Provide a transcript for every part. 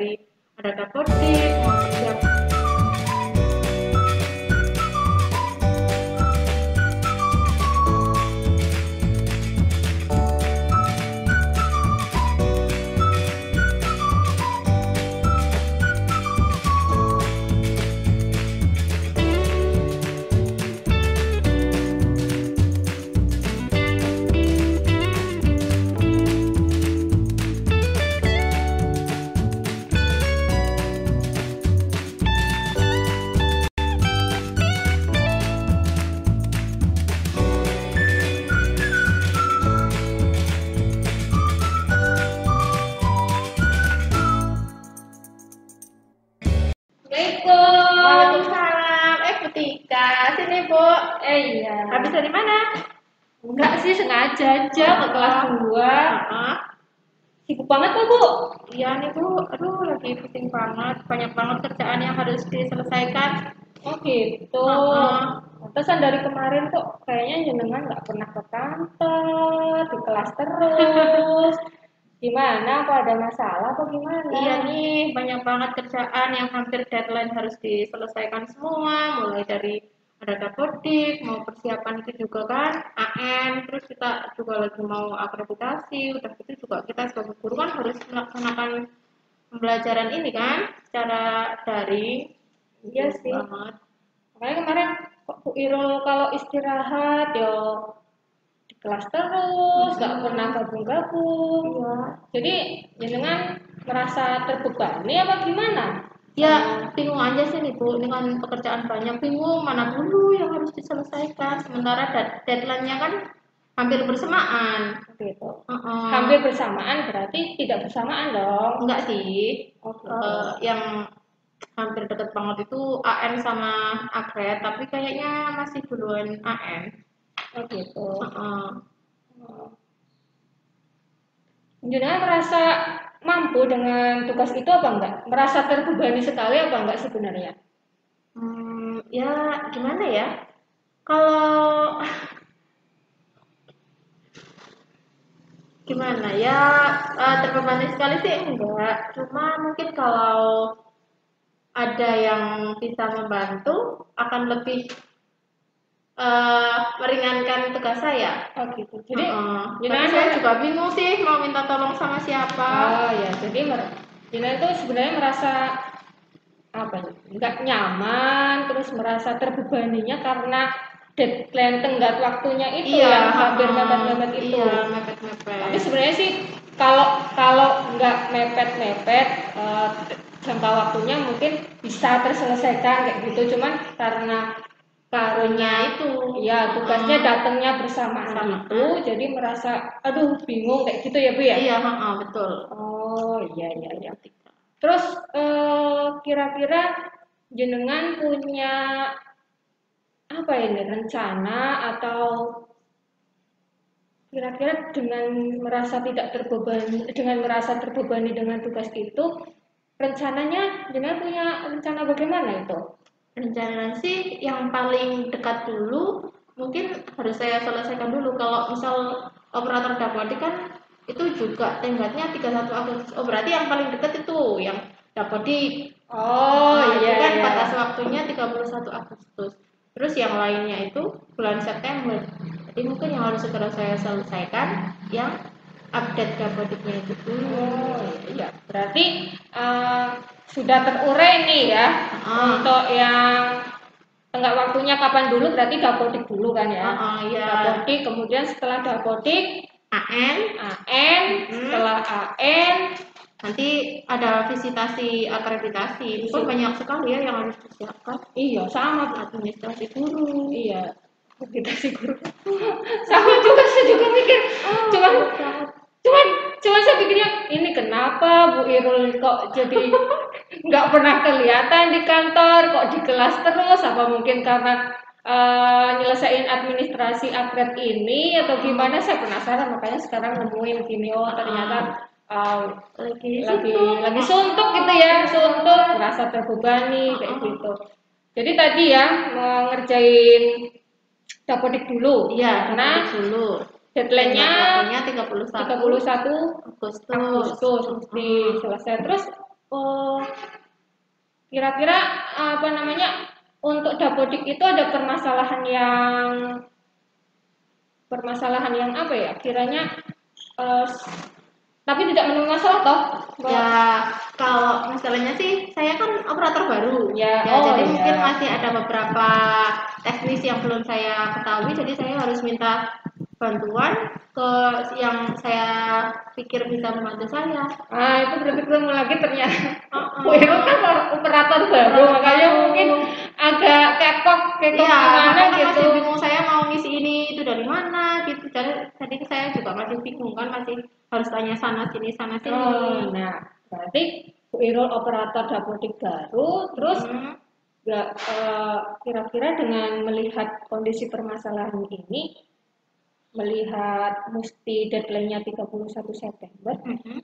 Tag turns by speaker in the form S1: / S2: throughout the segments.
S1: dari ada dapodik mau persiapan. Waalaikumsalam. Bu Tika, sini Bu.
S2: Iya.
S1: Habis dari mana?
S2: Enggak sih, sengaja aja ke kelas 2. Sibuk banget kok, Bu?
S1: Iya nih Bu, aduh lagi pusing banget, banyak banget kerjaan yang harus diselesaikan.
S2: Oh gitu. Pantesan dari kemarin kok kayaknya jenengan nggak pernah ke kantor, di kelas terus. Gimana? Apa ada masalah apa gimana?
S1: Iya nih, banyak banget kerjaan yang hampir deadline harus diselesaikan semua, mulai dari ada dapodik, mau persiapan itu juga kan, AN, terus kita juga lagi mau akreditasi, udah gitu juga kita sebagai guru kan harus melaksanakan pembelajaran ini kan, secara daring.
S2: Iya sih.
S1: Banget.
S2: Makanya kemarin kok Bu Irul kalau istirahat yo di kelas terus, nggak pernah gabung-gabung.
S1: Iya.
S2: Jadi jenengan merasa terbebani apa gimana?
S1: Ya, bingung aja sih nih Bu, dengan pekerjaan banyak, bingung mana dulu yang harus diselesaikan, sementara deadline-nya kan hampir bersamaan.
S2: Gitu. Hampir bersamaan berarti tidak bersamaan dong.
S1: Enggak sih.
S2: Oke.
S1: Yang hampir deket banget itu AN sama akred, tapi kayaknya masih duluan AN.
S2: Oh gitu. Jenengan merasa mampu dengan tugas itu apa enggak? Merasa terbebani sekali apa enggak sebenarnya?
S1: Ya gimana ya? Kalau gimana ya, terbebani sekali sih enggak, cuma mungkin kalau ada yang bisa membantu akan lebih meringankan tugas saya.
S2: Oh gitu. Jadi
S1: tapi saya juga bingung sih mau minta tolong sama siapa.
S2: Oh ya, jadi jenengan itu sebenarnya merasa apa ya? Enggak nyaman, terus merasa terbebaninya karena deadline tenggat waktunya itu yang hampir mepet-mepet itu.
S1: Iya, mepet-mepet.
S2: Tapi sebenarnya sih kalau nggak mepet-mepet jangka waktunya mungkin bisa terselesaikan kayak gitu. Cuman karena karunya
S1: itu,
S2: ya tugasnya datangnya bersamaan gitu, jadi merasa aduh bingung kayak gitu ya Bu ya?
S1: Iya, betul.
S2: Oh iya. Terus kira-kira jenengan punya apa ini rencana atau kira-kira dengan merasa terbebani dengan tugas itu, rencananya jenengan punya rencana bagaimana itu?
S1: Rencana sih yang paling dekat dulu mungkin harus saya selesaikan dulu. Kalau misal operator dapodik kan itu juga tenggatnya 31 Agustus. Oh berarti yang paling dekat itu yang dapodik.
S2: Iya
S1: kan
S2: iya.
S1: batas waktunya 31 Agustus. Terus yang lainnya itu bulan September. Jadi mungkin yang harus segera saya selesaikan yang update dapodiknya itu dulu.
S2: Iya. Berarti sudah terurai nih ya untuk yang tenggat waktunya kapan dulu, berarti dapodik dulu kan ya?
S1: Iya.
S2: Dapodik, kemudian setelah dapodik
S1: AN,
S2: setelah AN
S1: nanti ada visitasi akreditasi. Itu banyak sekali ya yang harus disiapkan.
S2: Iya, sama
S1: administrasi guru.
S2: Iya, akreditasi guru. Sama juga saya juga mikir. Cuman saya pikirnya ini kenapa Bu Irul kok jadi nggak pernah kelihatan di kantor, kok di kelas terus? Apa mungkin karena nyelesain administrasi akred ini atau gimana? Saya penasaran, makanya sekarang nemuin gini, oh ternyata lagi suntuk gitu ya, suntuk, merasa terbebani kayak gitu. Jadi tadi ya ngerjain dapodik dulu.
S1: Iya, dapodik dulu.
S2: Deadline-nya
S1: 31
S2: Agustus selesai. Terus Oh, kira-kira apa namanya, untuk Dapodik itu ada permasalahan yang apa ya? Kiranya eh, tapi tidak menemui masalah toh? Mbak?
S1: Ya, kalau misalnya sih, saya kan operator baru.
S2: Ya,
S1: Ya,
S2: oh
S1: jadi mungkin
S2: ya.
S1: masih ada beberapa teknis yang belum saya ketahui, jadi saya harus minta bantuan ke yang saya pikir bisa membantu saya.
S2: Ah, itu berarti ketemu lagi ternyata. Bu Iro
S1: Heeh.
S2: kan operator baru,
S1: Operator
S2: makanya
S1: baru.
S2: mungkin agak kekok
S1: Iya,
S2: gimana
S1: makanya kan
S2: gitu.
S1: masih bingung saya mau ngisi ini itu dari mana gitu. Jadi tadi saya juga masih bingung kan, masih harus tanya sana sini sana sini.
S2: Oh, nah, berarti Bu Irul operator Dapodik baru, terus
S1: Hmm.
S2: nggak kira-kira dengan melihat kondisi permasalahan ini, melihat mesti deadline-nya 31 September,
S1: Mhm.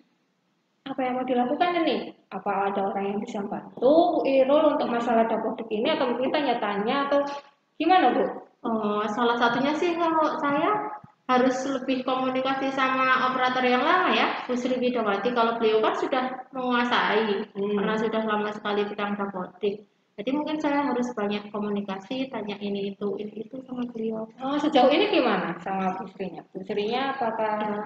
S2: apa yang mau dilakukan ini? Apa ada orang yang bisa bantu Bu Irul untuk masalah Dapodik ini, atau mungkin tanya-tanya, atau gimana Bu?
S1: Oh, salah satunya sih kalau saya harus lebih komunikasi sama operator yang lama ya, Bu Sri Widawati. Kalau beliau kan sudah menguasai, karena sudah lama sekali pegang dapodik. Jadi mungkin saya harus banyak komunikasi, tanya ini itu sama beliau.
S2: Oh, sejauh ini gimana sama Bu Srinya? Bu Srinya apakah
S1: Ya,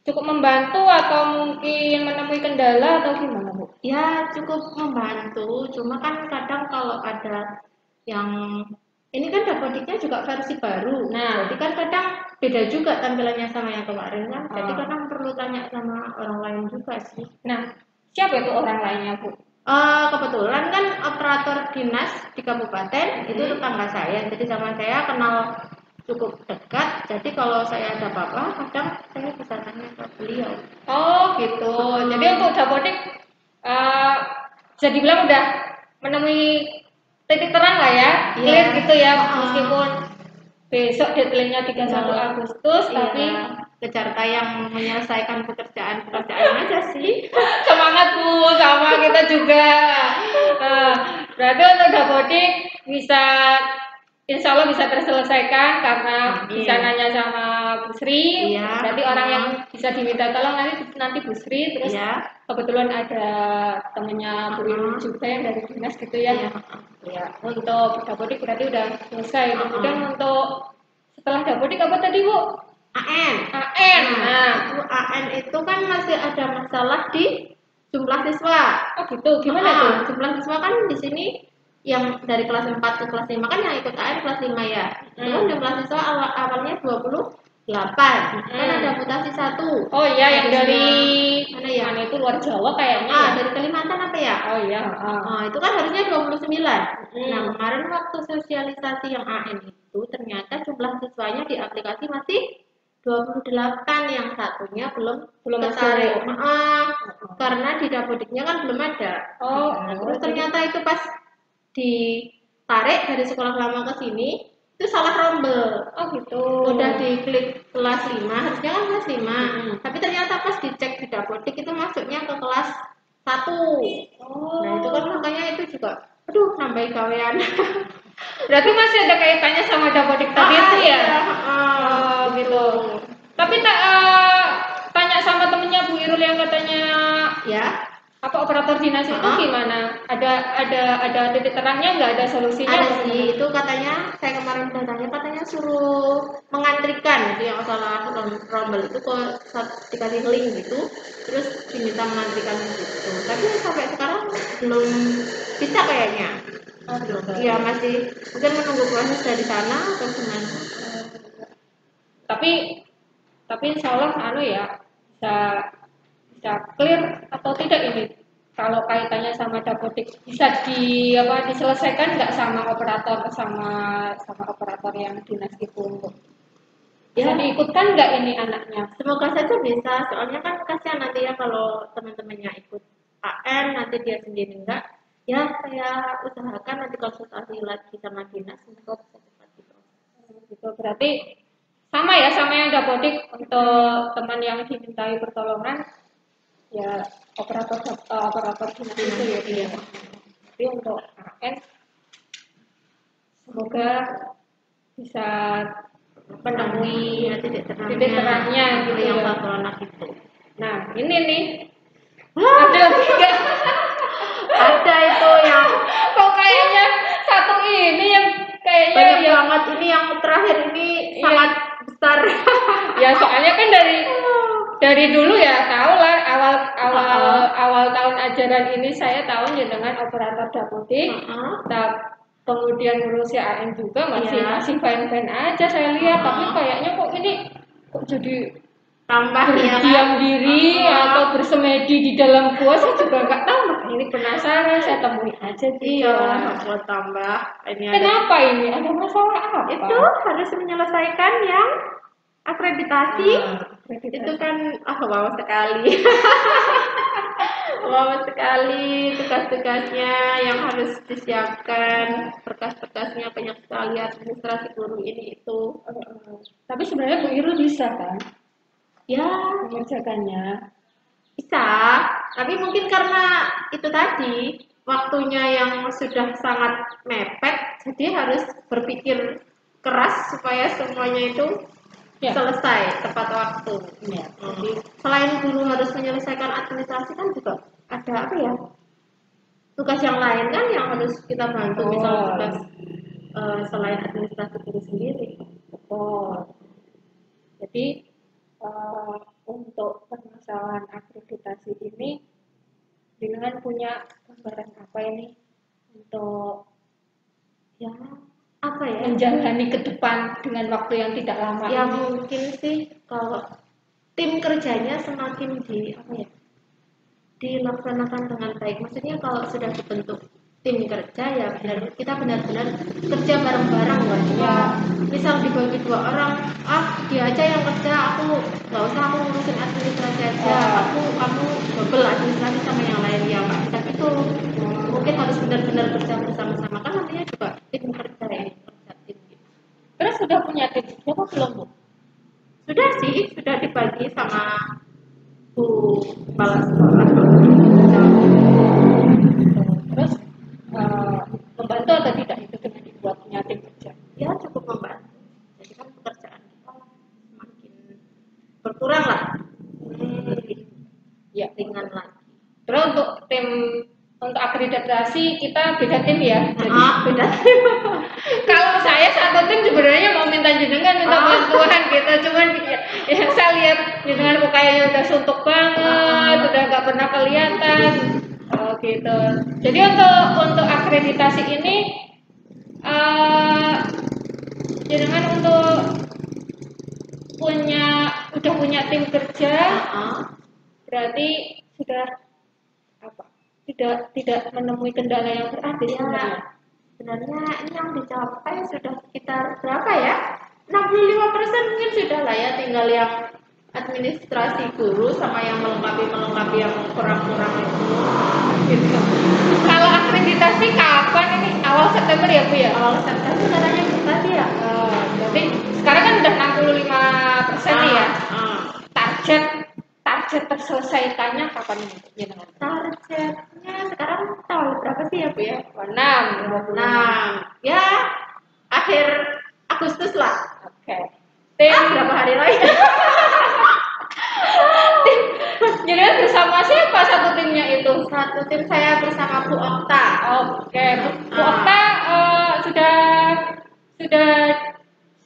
S2: cukup membantu atau mungkin menemui kendala atau gimana Bu?
S1: ya cukup membantu. Cuma kan kadang kalau ada yang ini kan dapodiknya juga versi baru.
S2: Nah,
S1: Jadi kan kadang beda juga tampilannya sama yang kemarin kan. Jadi
S2: ah,
S1: kadang perlu tanya sama orang lain juga sih.
S2: nah, siapa itu orang lainnya Bu?
S1: Kebetulan kan operator dinas di kabupaten itu
S2: Hmm.
S1: tetangga saya. Jadi sama saya kenal cukup dekat. Jadi kalau saya ada apa-apa, kadang saya bisa tanya ke beliau.
S2: Oh gitu. Jadi untuk Dapodik eh bisa dibilang udah menemui titik terang lah ya,
S1: Iya.
S2: clear gitu ya,
S1: Heeh.
S2: meskipun besok deadline-nya 31
S1: Ya,
S2: Agustus, tapi
S1: iya, kejar tayang menyelesaikan pekerjaan-pekerjaan aja sih.
S2: semangat Bu, sama kita juga. Eh, berarti untuk Dapodik bisa, insya Allah bisa terselesaikan karena bisa
S1: Amin.
S2: nanya sama Bu Sri.
S1: Iya,
S2: Berarti orang yang bisa diminta tolong nanti Bu Sri. Terus
S1: iya,
S2: kebetulan ada temennya Bu Irul juga yang dari dinas gitu ya.
S1: iya,
S2: Ya, untuk Dapodik berarti udah selesai.
S1: heeh.
S2: Kemudian untuk setelah Dapodik apa tadi Bu?
S1: AN.
S2: AN.
S1: Nah,
S2: Nah,
S1: itu AN itu kan masih ada masalah di jumlah siswa.
S2: oh gitu. Gimana tuh?
S1: Jumlah siswa kan di sini yang dari kelas 4 ke kelas 5 kan yang ikut AN kelas 5 ya. Itu kan
S2: Hmm.
S1: jumlah siswa awalnya 28. Kan ada
S2: Hmm.
S1: mutasi satu.
S2: Oh iya, yang dari
S1: Mana ya?
S2: mana itu, luar Jawa kayaknya ya.
S1: Dari Kalimantan apa ya?
S2: Oh iya.
S1: Itu kan harusnya 29. Nah,
S2: Hmm.
S1: kemarin waktu sosialisasi yang AN itu ternyata jumlah siswanya di aplikasi masih 28, yang satunya belum ketarik.
S2: Masuk.
S1: Karena di Dapodiknya kan belum ada.
S2: Oh,
S1: Nah,
S2: oh,
S1: terus
S2: jadi
S1: ternyata itu pas ditarik dari sekolah lama ke sini, itu salah rombel.
S2: oh gitu.
S1: Udah diklik kelas 5, harusnya kan kelas 5.
S2: Hmm.
S1: Tapi ternyata pas dicek di Dapodik itu masuknya ke kelas 1. Nah, itu kan
S2: Oh,
S1: makanya itu juga aduh nambah gawean.
S2: berarti masih ada kaitannya sama Dapodik tadi itu ya?
S1: Iya,
S2: Oh gitu. Tapi tak tanya sama temennya Bu Irul yang katanya
S1: ya.
S2: apa operator dinas itu gimana? Ada titik terangnya nggak, ada solusinya
S1: Ada
S2: apa
S1: sih,
S2: gimana?
S1: itu katanya saya kemarin udah tanya, katanya suruh mengantrikan itu yang salah rombel itu kok dikasih link gitu, terus diminta mengantrikan gitu. Tapi sampai sekarang belum bisa kayaknya.
S2: Oh gitu.
S1: Ya masih mungkin menunggu proses dari sana atau gimana.
S2: Tapi insya Allah anu ya, bisa bisa clear atau tidak ini, kalau kaitannya sama Dapodik bisa diselesaikan nggak sama operator yang dinas itu, untuk bisa
S1: Ya,
S2: diikutkan nggak ini anaknya?
S1: semoga saja bisa. Soalnya kan kasihan nanti ya kalau teman-temannya ikut AN nanti dia sendiri enggak. Ya, saya usahakan nanti konsultasi lagi sama dinas untuk cepat diproses.
S2: Gitu berarti sama ya, sama yang Dapodik, untuk teman yang dimintai pertolongan ya operator dinas itu ya dia. Tapi untuk AN semoga bisa menemui
S1: Ya, titik
S2: titik terangnya gitu
S1: yang
S2: ya.
S1: satu anak itu.
S2: Nah ini nih Ada lagi nggak?
S1: Ada itu yang
S2: Kok kayaknya satu ini yang kayaknya
S1: banyak
S2: yang
S1: banget, ini yang terakhir ini
S2: Iya.
S1: sangat besar.
S2: ya soalnya kan dari dulu ya tahu lah awal tahun ajaran ini saya tahu ya dengan operator dapodik. Kemudian ngurusi AN juga masih
S1: Iya.
S2: masih fine aja saya lihat, tapi kayaknya kok ini kok jadi
S1: Tambah ya
S2: berdiam
S1: kan?
S2: diri atau bersemedi di dalam gua, saya juga nggak tahu. Makanya ini penasaran, saya temui aja gitu.
S1: Iya, buat tambah. Ini ada
S2: Kenapa ini? Ada masalah apa?
S1: itu harus menyelesaikan yang akreditasi. Itu kan wow sekali. Wow sekali tugas-tugasnya yang harus disiapkan, berkas-berkasnya banyak sekali, administrasi guru ini itu.
S2: Tapi sebenarnya Bu Irul bisa kan
S1: Ya,
S2: mengerjakannya?
S1: bisa, tapi mungkin karena itu tadi waktunya yang sudah sangat mepet, jadi harus berpikir keras supaya semuanya itu
S2: Ya.
S1: selesai tepat waktu.
S2: Ya.
S1: Jadi selain guru harus menyelesaikan administrasi kan juga ada apa ya? Tugas yang lain kan yang harus kita bantu, misal tugas selain administrasi guru sendiri.
S2: Betul. Jadi untuk permasalahan akreditasi ini, dengan punya gambaran apa ini untuk
S1: Ya, apa ya?
S2: menjalani ke depan dengan waktu yang tidak lama
S1: Ya
S2: ini?
S1: mungkin sih kalau tim kerjanya semakin dilaksanakan dengan baik. Maksudnya kalau sudah dibentuk tim kerja ya kita benar-benar kerja bareng-bareng loh. Ya, misal dibagi 2 orang, dia aja yang kerja, aku nggak usah, aku ngurusin administrasi aja. Kamu double administrasi sama yang lain, ya nggak bisa gitu. Mungkin harus benar-benar kerja bersama-sama, kan nantinya juga tim kerja ini kerja tim gitu.
S2: Terus sudah punya tim siapa belum Bu?
S1: Sudah sih, sudah dibagi sama Bu Kepala Sekolah.
S2: Terus membantu atau tidak itu dengan dibuatnya tim kerja?
S1: Ya cukup membantu. Jadi kan pekerjaan kita semakin berkurang lah, lebih
S2: Ya.
S1: ringan lagi.
S2: Terus untuk akreditasi kita beda tim ya. Jadi
S1: Beda.
S2: kalau saya satu tim sebenarnya mau minta jenengan minta bantuan gitu, cuman ya saya lihat jenengan kok kayaknya udah suntuk banget, udah nggak pernah kelihatan. Gitu. Jadi untuk akreditasi ini jenengan udah punya tim kerja, berarti sudah apa? Tidak menemui kendala yang berarti sebenarnya.
S1: Sebenarnya ini yang dicapai sudah sekitar berapa ya? 65% mungkin sudah lah ya, tinggal yang administrasi guru sama yang melengkapi yang kurang-kurang itu.
S2: Gitu. Kalau akreditasi kapan ini? Awal September ya Bu ya?
S1: Awal September katanya tadi ya.
S2: Berarti sekarang kan udah 65% nih ya. Target terselesaikannya kapan ini?
S1: Targetnya sekarang tahun berapa sih ya Bu ya?
S2: 6.
S1: Ya akhir Agustus lah.
S2: Oke.
S1: Berapa hari lagi?
S2: Jadi bersama siapa satu timnya itu?
S1: Satu tim saya bersama Bu Okta.
S2: Oke, Bu Okta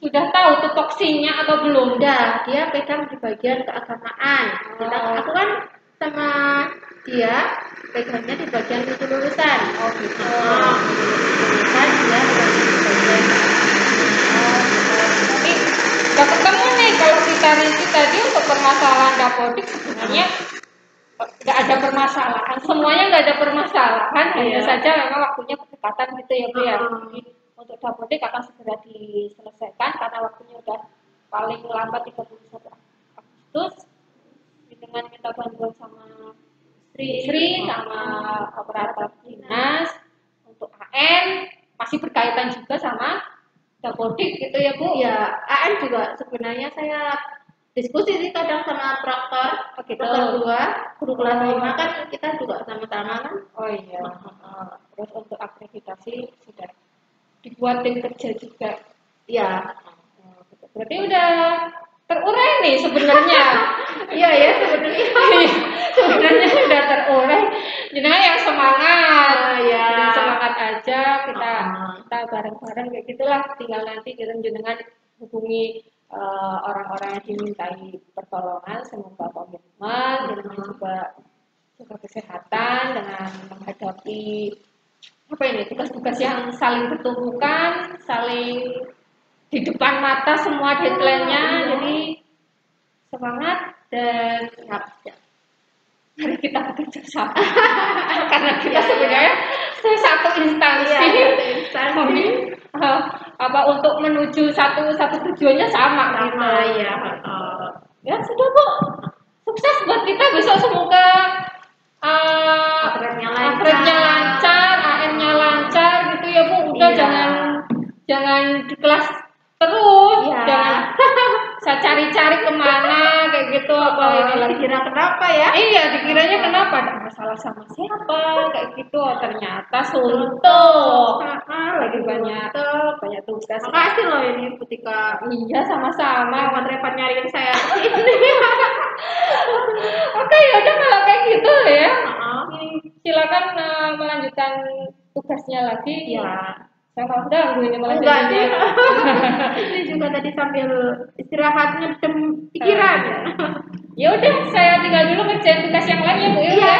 S2: sudah tahu tupoksinya atau belum?
S1: Udah, dia pegang di bagian keagamaan. Aku kan sama dia pegangnya di bagian lulusan.
S2: Gitu.
S1: Lulusan dia di bagian.
S2: Tapi udah ketemu nih kalau kita rinci tadi untuk permasalahan dapodik sebenarnya nggak ada permasalahan, semuanya nggak ada permasalahan, hanya saja memang waktunya berdekatan gitu ya Bu ya. Untuk dapodik akan segera diselesaikan karena waktunya udah paling lambat 31 Agustus. Dengan minta bantuan sama Sri sama operator dinas untuk AN masih berkaitan juga sama dapodik gitu ya Bu.
S1: Ya, AN juga sebenarnya saya diskusi sih kadang sama praktor, praktor 2, guru kelas 5 kan kita juga sama-sama kan.
S2: Oh iya. Terus untuk akreditasi sudah dibuat tim kerja juga.
S1: Ya.
S2: Berarti udah terurai nih sebenarnya.
S1: Iya ya sebenarnya.
S2: Sebenarnya sudah jenengan yang semangat.
S1: Ya.
S2: Yang semangat aja kita bareng-bareng kayak gitulah. Tinggal nanti jenengan hubungi orang-orang yang dimintai pertolongan, semoga komitmen, jenengan juga jaga kesehatan dengan menghadapi apa ini tugas-tugas yang saling bertumbukan, saling di depan mata semua deadline-nya. Jadi semangat dan mari kita bekerja sama karena kita sebenarnya satu instansi, apa untuk menuju satu tujuannya sama gitu. Ya sudah Bu, sukses buat kita besok, semoga akhirnya lancar, AM-nya lancar gitu ya Bu. Udah jangan di kelas terus, jangan saya cari-cari kemana kayak gitu. Apa ini
S1: dikira kenapa ya?
S2: Iya, dikiranya kenapa, ada masalah sama siapa kayak gitu. Ternyata suntuk, lagi banyak tugas.
S1: Makasih loh ini ketika
S2: iya sama-sama
S1: repot nyariin saya.
S2: Oke, ya udah kalau kayak gitu ya. Silakan melanjutkan tugasnya lagi.
S1: Ya.
S2: Saya mau ganggu ini malah
S1: ini juga tadi sambil istirahat ngedem pikiran.
S2: Ya udah, saya tinggal dulu ngerjain tugas yang lain ya Bu.
S1: Iya.